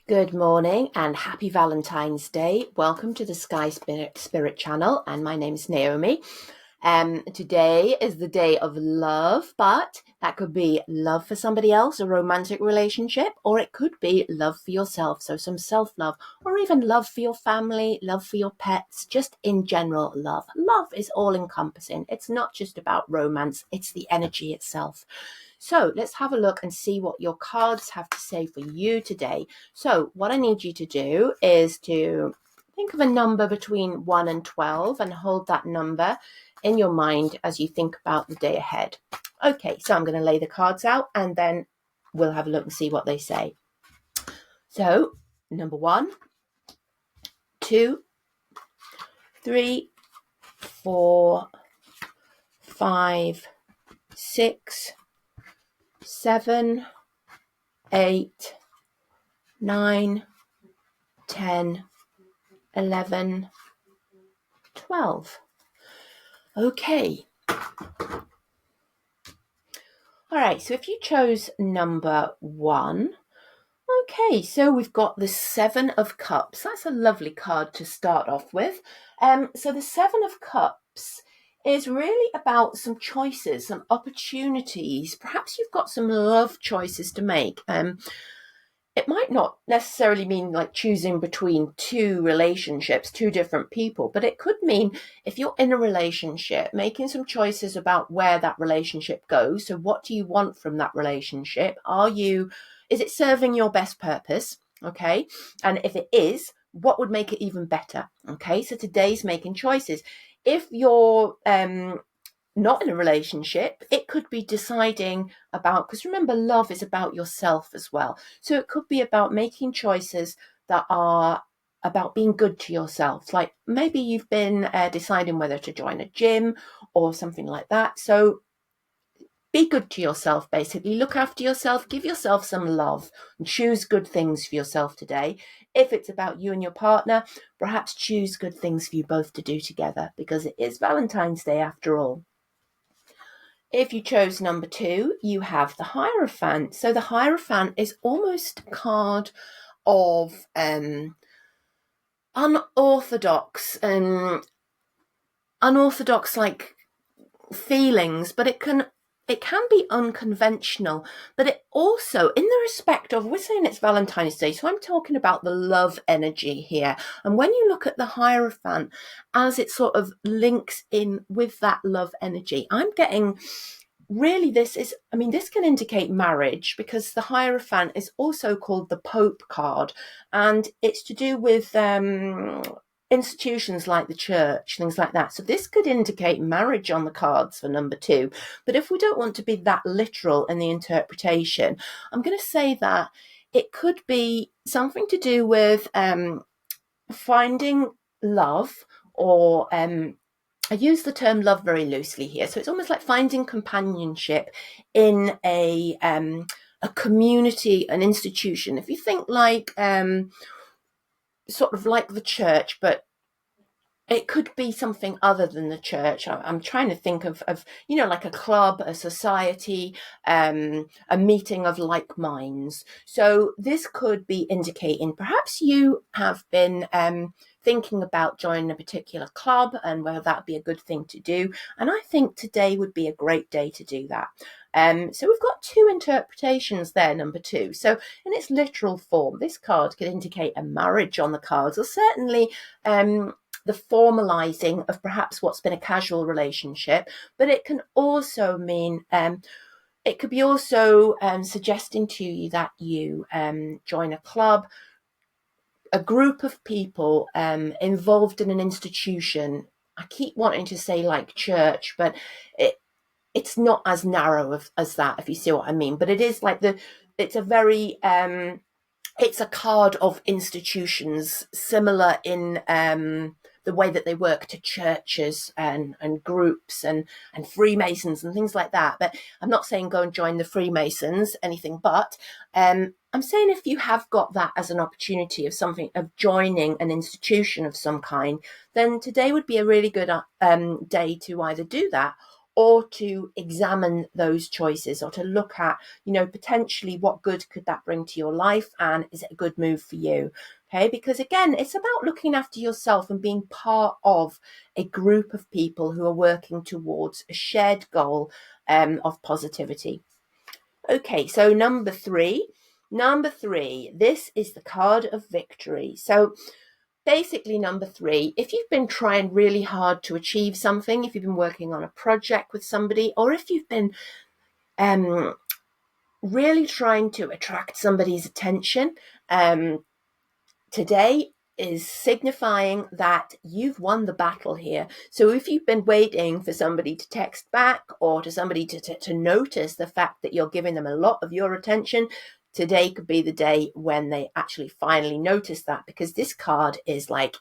Good morning and happy Valentine's Day. Welcome to the Sky Spirit channel, and my name is Naomi. Today is the day of love, but that could be love for somebody else, a romantic relationship, or it could be love for yourself. So some self-love, or even love for your family, love for your pets, just in general love. Love is all encompassing. It's not just about romance, it's the energy itself. So let's have a look and see what your cards have to say for you today. So what I need you to do is to think of a number between 1 and 12 and hold that number in your mind as you think about the day ahead. Okay, so I'm going to lay the cards out and then we'll have a look and see what they say. So number 1, 2, 3, 4, 5, 6, 7, 8, 9, 10, 11, 12. Okay. All right, so if you chose number 1, okay, so we've got the 7 of Cups. That's a lovely card to start off with. So the 7 of Cups is really about some choices, some opportunities. Perhaps you've got some love choices to make. It might not necessarily mean like choosing between two relationships, two different people, but it could mean if you're in a relationship, making some choices about where that relationship goes. So what do you want from that relationship? Is it serving your best purpose? Okay. And if it is, what would make it even better? Okay. So today's making choices. If you're, not in a relationship, it could be deciding about, because remember, love is about yourself as well. So it could be about making choices that are about being good to yourself. Like maybe you've been deciding whether to join a gym or something like that. So be good to yourself, basically. Look after yourself, give yourself some love, and choose good things for yourself today. If it's about you and your partner, perhaps choose good things for you both to do together, because it is Valentine's Day after all. If you chose number 2, you have the Hierophant. So the Hierophant is almost a card of unorthodox like feelings, but it can be unconventional, but it also, in the respect of, we're saying it's Valentine's Day, so I'm talking about the love energy here. And when you look at the Hierophant as it sort of links in with that love energy, I'm getting really this can indicate marriage, because the Hierophant is also called the Pope card, and it's to do with institutions like the church, things like that. So this could indicate marriage on the cards for number 2. But if we don't want to be that literal in the interpretation, I'm going to say that it could be something to do with finding love, or I use the term love very loosely here. So it's almost like finding companionship in a community, an institution. If you think like sort of like the church, but it could be something other than the church. I'm trying to think of like a club, a society, a meeting of like minds. So this could be indicating perhaps you have been thinking about joining a particular club and whether that'd be a good thing to do. And I think today would be a great day to do that. So we've got 2 interpretations there, number 2. So in its literal form, this card could indicate a marriage on the cards, or certainly the formalizing of perhaps what's been a casual relationship, but it can also mean, it could be also suggesting to you that you join a club, a group of people involved in an institution. I keep wanting to say like church, but it's not as narrow as that, if you see what I mean. But it is like it's a very, it's a card of institutions, similar in the way that they work to churches and groups and Freemasons and things like that. But I'm not saying go and join the Freemasons, anything but. I'm saying if you have got that as an opportunity of joining an institution of some kind, then today would be a really good day to either do that, or to examine those choices, or to look at, potentially what good could that bring to your life, and is it a good move for you? Okay, because again, it's about looking after yourself and being part of a group of people who are working towards a shared goal of positivity. Okay, so number three, this is the card of victory. So basically, number three, if you've been trying really hard to achieve something, if you've been working on a project with somebody, or if you've been really trying to attract somebody's attention, today is signifying that you've won the battle here. So if you've been waiting for somebody to text back, or to somebody to notice the fact that you're giving them a lot of your attention, today could be the day when they actually finally notice that, because this card is like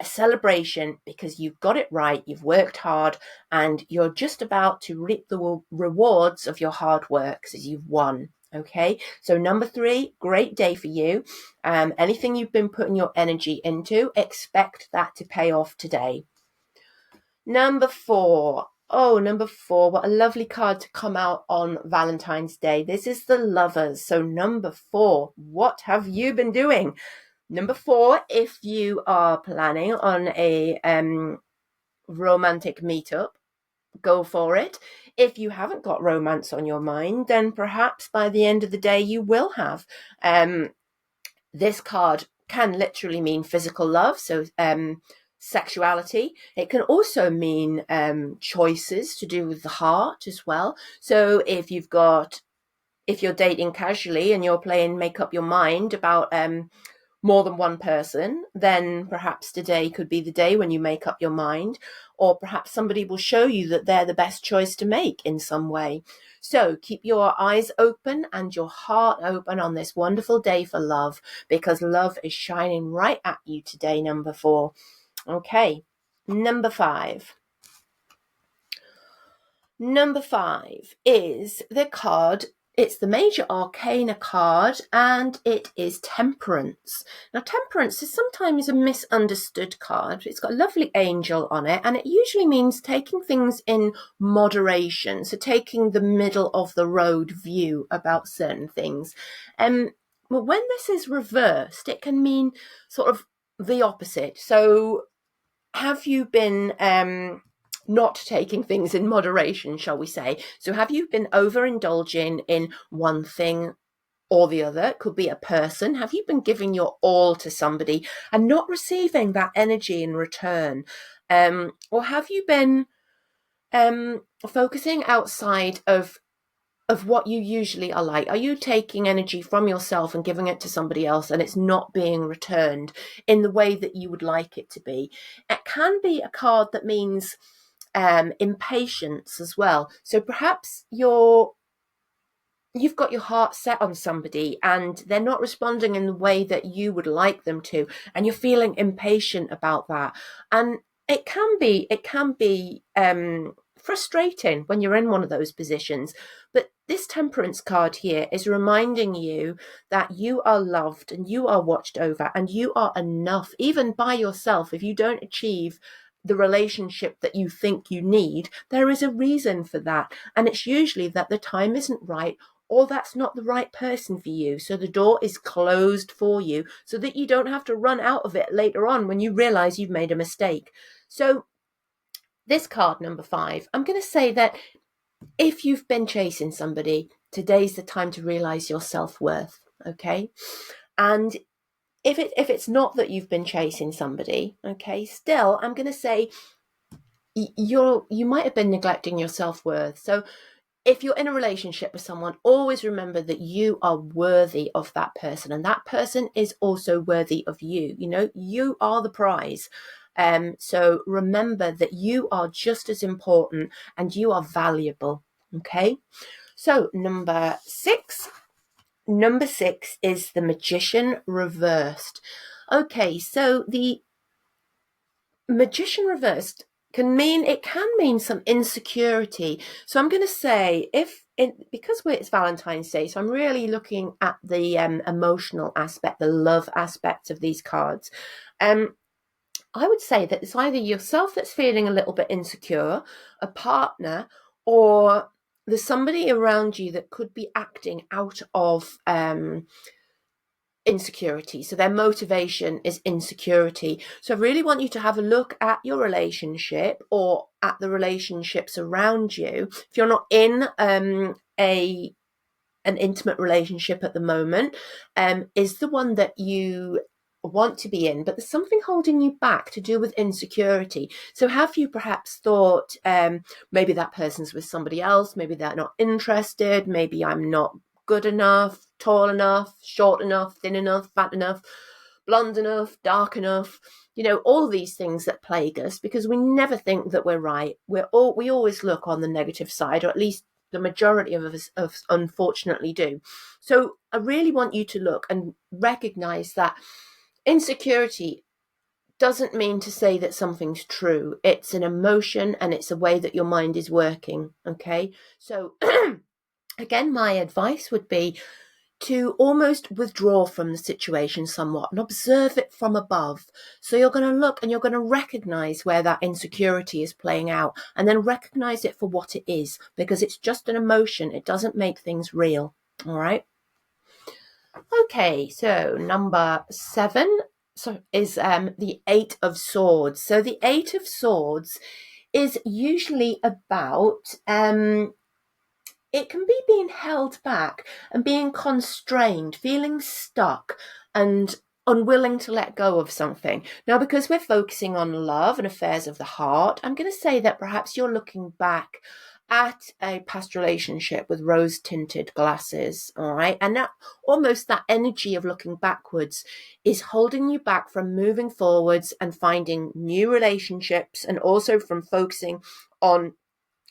a celebration, because you've got it right, you've worked hard, and you're just about to reap the rewards of your hard work, as you've won. Okay, so number three, great day for you. Anything you've been putting your energy into, expect that to pay off today. Number four, what a lovely card to come out on Valentine's Day. This is the Lovers. So number four, what have you been doing? Number four, if you are planning on a romantic meetup, go for it. If you haven't got romance on your mind, then perhaps by the end of the day you will have. This card can literally mean physical love, so sexuality. It can also mean choices to do with the heart as well. So if you're dating casually and you're playing make up your mind about more than one person, then perhaps today could be the day when you make up your mind, or perhaps somebody will show you that they're the best choice to make in some way. So keep your eyes open and your heart open on this wonderful day for love, because love is shining right at you today, number four. Okay, number five. Number five is the card. It's the major arcana card, and it is Temperance. Now, Temperance is sometimes a misunderstood card. It's got a lovely angel on it, and it usually means taking things in moderation, so taking the middle of the road view about certain things. But when this is reversed, it can mean sort of the opposite. So have you been not taking things in moderation, shall we say? So have you been overindulging in one thing or the other? It could be a person. Have you been giving your all to somebody and not receiving that energy in return? Or have you been focusing outside of what you usually are like? Are you taking energy from yourself and giving it to somebody else, and it's not being returned in the way that you would like it to be? It can be a card that means impatience as well. So perhaps you've got your heart set on somebody and they're not responding in the way that you would like them to, and you're feeling impatient about that. And it can be frustrating when you're in one of those positions. But this Temperance card here is reminding you that you are loved and you are watched over and you are enough, even by yourself. If you don't achieve the relationship that you think you need, there is a reason for that. And it's usually that the time isn't right, or that's not the right person for you. So the door is closed for you so that you don't have to run out of it later on when you realize you've made a mistake. So this card, number five, I'm going to say that if you've been chasing somebody, today's the time to realize your self-worth. Okay. And if it's not that you've been chasing somebody, okay, still, I'm going to say you might have been neglecting your self-worth. So if you're in a relationship with someone, always remember that you are worthy of that person, and that person is also worthy of you. You are the prize. So remember that you are just as important and you are valuable. Okay. So number six is the Magician reversed. Okay, so the Magician reversed can mean some insecurity. So I'm going to say, because it's Valentine's Day, so I'm really looking at the emotional aspect, the love aspect of these cards. I would say that it's either yourself that's feeling a little bit insecure, a partner, or there's somebody around you that could be acting out of insecurity. So their motivation is insecurity. So I really want you to have a look at your relationship or at the relationships around you. If you're not in an intimate relationship at the moment, is the one that you want to be in, but there's something holding you back to do with insecurity. So have you perhaps thought, maybe that person's with somebody else, maybe they're not interested, maybe I'm not good enough, tall enough, short enough, thin enough, fat enough, blonde enough, dark enough, all these things that plague us, because we never think that we're right. We always look on the negative side, or at least the majority of us unfortunately do. So I really want you to look and recognize that insecurity doesn't mean to say that something's true. It's an emotion, and it's a way that your mind is working. Okay. So again, my advice would be to almost withdraw from the situation somewhat and observe it from above. So you're going to look and you're going to recognize where that insecurity is playing out, and then recognize it for what it is, because it's just an emotion. It doesn't make things real. All right. Okay, so number 7 is the 8 of Swords. So the 8 of Swords is usually about it can be being held back and being constrained, feeling stuck and unwilling to let go of something. Now, because we're focusing on love and affairs of the heart, I'm going to say that perhaps you're looking back at a past relationship with rose-tinted glasses, all right? And that energy of looking backwards is holding you back from moving forwards and finding new relationships, and also from focusing on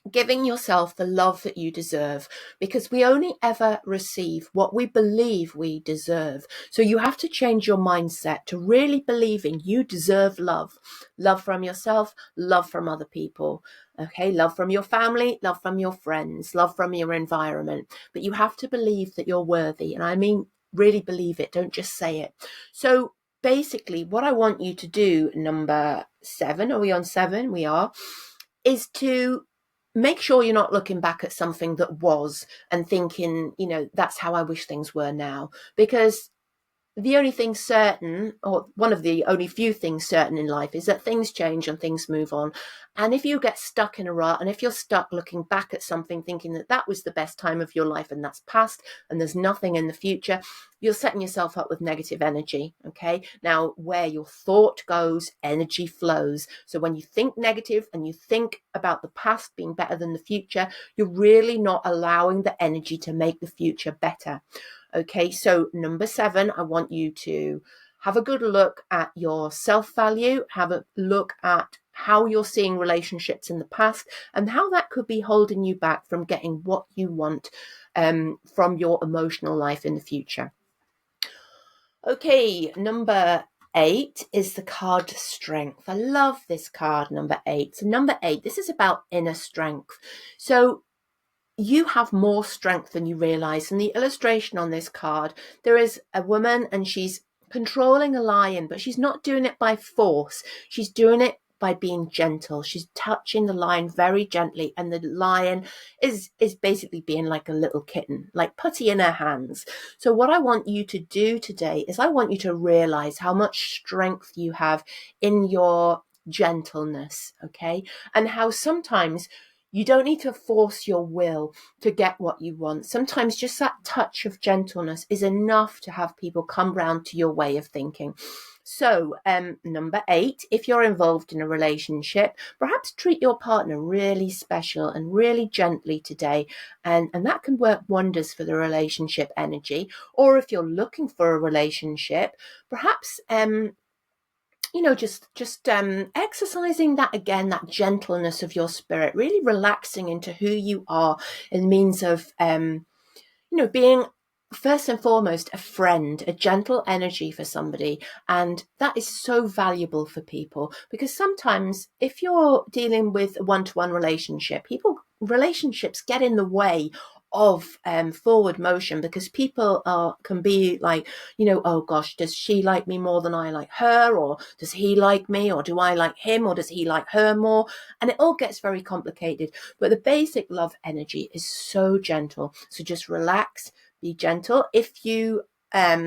giving yourself the love that you deserve, because we only ever receive what we believe we deserve. So you have to change your mindset to really believing you deserve love from yourself, love from other people. Okay, love from your family, love from your friends, love from your environment. But you have to believe that you're worthy. And I mean, really believe it. Don't just say it. So basically, what I want you to do, number 7, are we on 7? We are, is to make sure you're not looking back at something that was and thinking, that's how I wish things were now. Because the only thing certain, or one of the only few things certain in life, is that things change and things move on. And if you get stuck in a rut, and if you're stuck looking back at something thinking that that was the best time of your life and that's past and there's nothing in the future, you're setting yourself up with negative energy. Okay. Now, where your thought goes, energy flows. So when you think negative and you think about the past being better than the future, you're really not allowing the energy to make the future better. Okay, so number 7, I want you to have a good look at your self-value, have a look at how you're seeing relationships in the past, and how that could be holding you back from getting what you want from your emotional life in the future. Okay, number 8 is the card Strength. I love this card, number 8. So number 8, this is about inner strength. So you have more strength than you realize. In the illustration on this card, there is a woman and she's controlling a lion, but she's not doing it by force. She's doing it by being gentle. She's touching the lion very gently, and the lion is basically being like a little kitten, like putty in her hands. So what I want you to do today is I want you to realize how much strength you have in your gentleness, okay? And how sometimes you don't need to force your will to get what you want. Sometimes just that touch of gentleness is enough to have people come round to your way of thinking. So, number 8, if you're involved in a relationship, perhaps treat your partner really special and really gently today. And that can work wonders for the relationship energy. Or if you're looking for a relationship, perhaps just exercising that again, that gentleness of your spirit, really relaxing into who you are in means of, being first and foremost a friend, a gentle energy for somebody. And that is so valuable for people, because sometimes if you're dealing with a one-to-one relationship, relationships get in the way of forward motion, because people can be like, oh gosh, does she like me more than I like her, or does he like me, or do I like him, or does he like her more? And it all gets very complicated. But the basic love energy is so gentle. So just relax, be gentle. If you are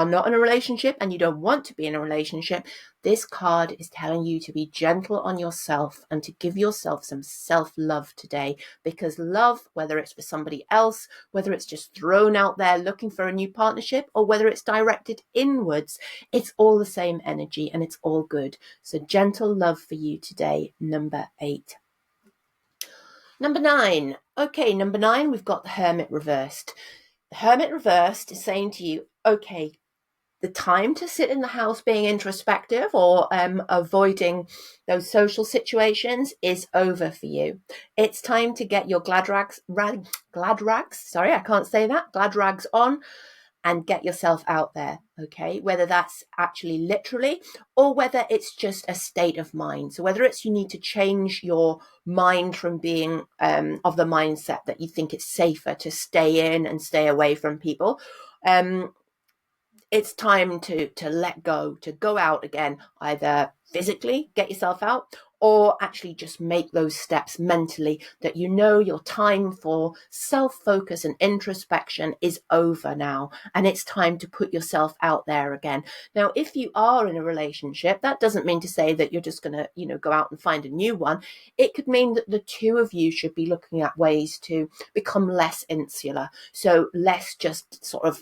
not in a relationship and you don't want to be in a relationship, this card is telling you to be gentle on yourself and to give yourself some self-love today, because love, whether it's for somebody else, whether it's just thrown out there looking for a new partnership, or whether it's directed inwards, it's all the same energy and it's all good. So gentle love for you today, number 8. Number 9. Okay, number 9, we've got the Hermit reversed. The Hermit reversed is saying to you, okay, the time to sit in the house being introspective or avoiding those social situations is over for you. It's time to get your glad rags, sorry, I can't say that, glad rags on, and get yourself out there, okay? Whether that's actually literally or whether it's just a state of mind. So whether it's you need to change your mind from being of the mindset that you think it's safer to stay in and stay away from people, it's time to let go, to go out again, either physically get yourself out, or actually just make those steps mentally, that your time for self-focus and introspection is over now, and it's time to put yourself out there again. Now, if you are in a relationship, that doesn't mean to say that you're just going to, go out and find a new one. It could mean that the two of you should be looking at ways to become less insular, so less just sort of,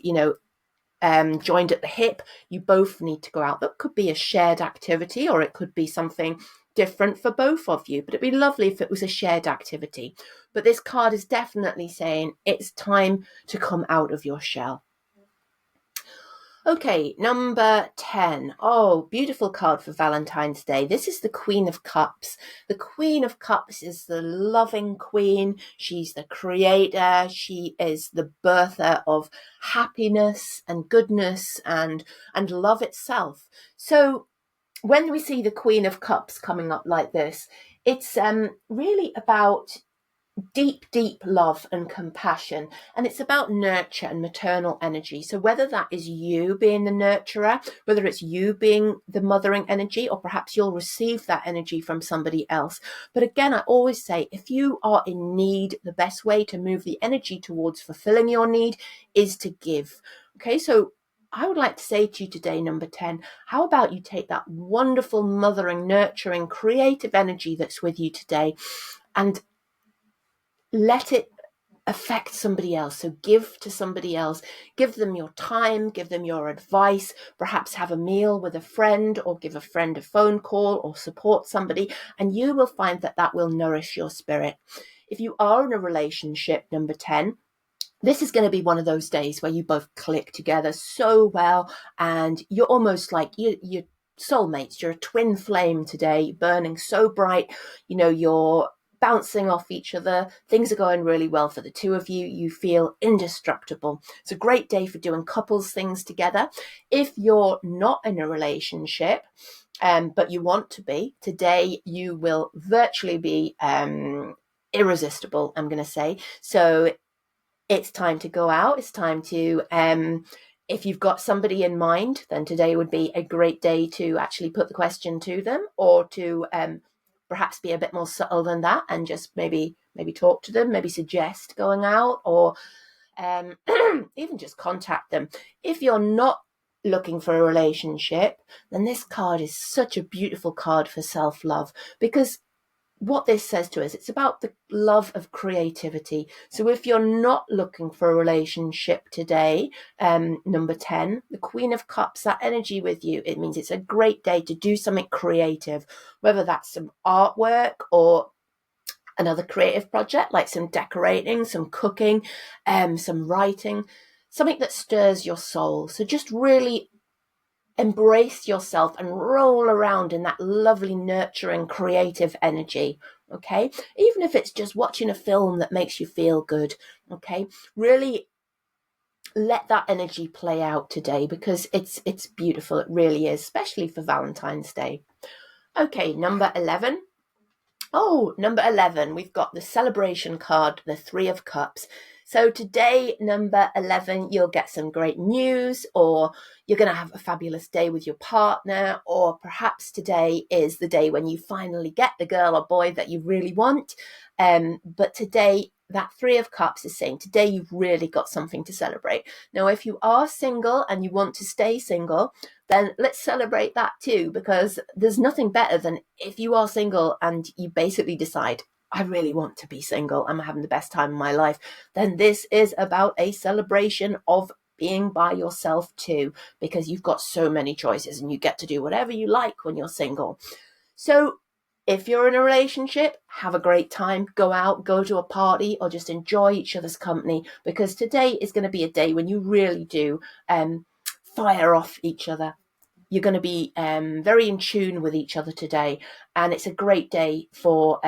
joined at the hip. You both need to go out. That could be a shared activity, or it could be something different for both of you, but it'd be lovely if it was a shared activity. But this card is definitely saying it's time to come out of your shell. Okay, number 10. Oh, beautiful card for Valentine's Day. This is the Queen of Cups. The Queen of Cups is the loving queen. She's the creator. She is the birther of happiness and goodness and love itself. So when we see the Queen of Cups coming up like this, it's really about deep, deep love and compassion. And it's about nurture and maternal energy. So whether that is you being the nurturer, whether it's you being the mothering energy, or perhaps you'll receive that energy from somebody else. But again, I always say, if you are in need, the best way to move the energy towards fulfilling your need is to give. Okay, so I would like to say to you today, number 10, how about you take that wonderful mothering, nurturing, creative energy that's with you today and let it affect somebody else. So give to somebody else, give them your time, give them your advice, perhaps have a meal with a friend, or give a friend a phone call, or support somebody, and you will find that that will nourish your spirit. If you are in a relationship, number 10, this is going to be one of those days where you both click together so well, and you're almost like you're soulmates. You're a twin flame today, burning so bright. You're bouncing off each other. Things are going really well for the two of you. You feel indestructible. It's a great day for doing couples things together. If you're not in a relationship, but you want to be, today you will virtually be irresistible, I'm going to say. So it's time to go out. It's time to, if you've got somebody in mind, then today would be a great day to actually put the question to them, or to perhaps be a bit more subtle than that and just maybe talk to them, maybe suggest going out, or even just contact them. If you're not looking for a relationship, then this card is such a beautiful card for self-love, because what this says to us, it's about the love of creativity. So if you're not looking for a relationship today, number 10, the Queen of Cups, that energy with you, it means it's a great day to do something creative, whether that's some artwork or another creative project, like some decorating, some cooking, some writing, something that stirs your soul. So just really embrace yourself and roll around in that lovely, nurturing, creative energy. Okay, even if it's just watching a film that makes you feel good. Okay, really let that energy play out today, because it's beautiful. It really is, especially for Valentine's Day. Okay, number 11. Oh, number 11, we've got the celebration card, the Three of Cups. So today, number 11, you'll get some great news, or you're going to have a fabulous day with your partner, or perhaps today is the day when you finally get the girl or boy that you really want. But today, that Three of Cups is saying today you've really got something to celebrate. Now, if you are single and you want to stay single, then let's celebrate that too, because there's nothing better than if you are single and you basically decide, I really want to be single, I'm having the best time of my life, then this is about a celebration of being by yourself too, because you've got so many choices and you get to do whatever you like when you're single. So if you're in a relationship, have a great time, go out, go to a party, or just enjoy each other's company, because today is going to be a day when you really do fire off each other. You're going to be very in tune with each other today, and it's a great day for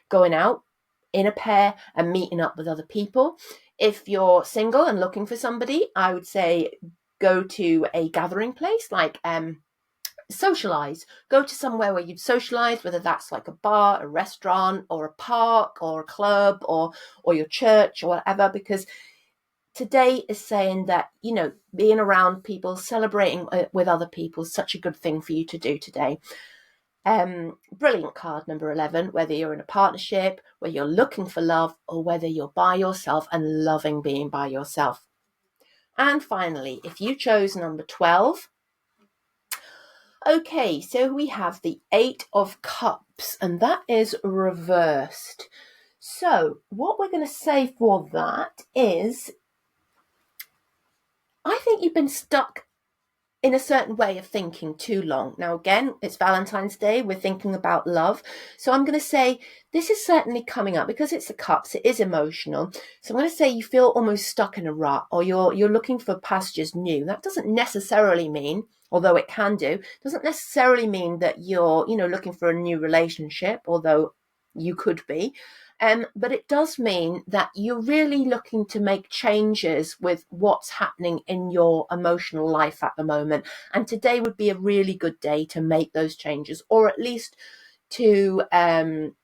going out in a pair and meeting up with other people. If you're single and looking for somebody, I would say go to a gathering place, like socialize. Go to somewhere where you've socialized, whether that's like a bar, a restaurant, or a park, or a club, or your church, or whatever, because today is saying that, you know, being around people, celebrating with other people is such a good thing for you to do today. Brilliant card, number 11, whether you're in a partnership, whether you're looking for love, or whether you're by yourself and loving being by yourself. And finally, if you chose number 12, okay, so we have the Eight of Cups, and that is reversed. So what we're going to say for that is, I think you've been stuck in a certain way of thinking too long. Now, again, it's Valentine's Day. We're thinking about love. So I'm going to say this is certainly coming up because it's the cups. It is emotional. So I'm going to say you feel almost stuck in a rut, or you're looking for pastures new. That doesn't necessarily mean, although it can do, doesn't necessarily mean that you're, looking for a new relationship, although you could be. But it does mean that you're really looking to make changes with what's happening in your emotional life at the moment. And today would be a really good day to make those changes, or at least to, like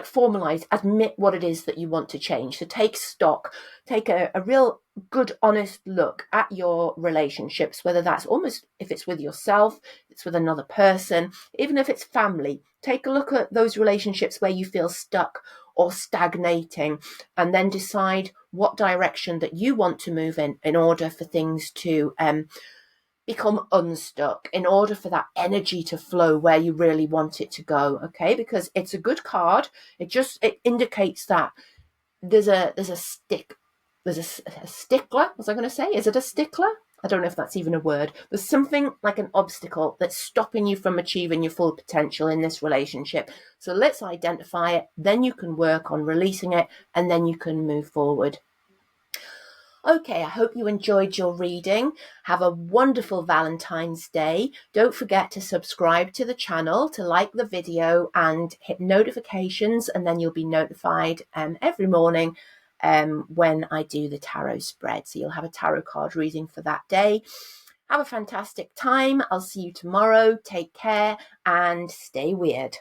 formalize, admit what it is that you want to change. So take stock, take a real good, honest look at your relationships, whether that's almost if it's with yourself, it's with another person, even if it's family. Take a look at those relationships where you feel stuck or stagnating, and then decide what direction that you want to move in order for things to become unstuck, in order for that energy to flow where you really want it to go. Okay, because it's a good card. It indicates that there's a stickler. Was I going to say, is it a stickler? I don't know if that's even a word. There's something like an obstacle that's stopping you from achieving your full potential in this relationship. So let's identify it, then you can work on releasing it, and then you can move forward. Okay, I hope you enjoyed your reading. Have a wonderful Valentine's Day. Don't forget to subscribe to the channel, to like the video, and hit notifications, and then you'll be notified every morning when I do the tarot spread. So you'll have a tarot card reading for that day. Have a fantastic time. I'll see you tomorrow. Take care and stay weird.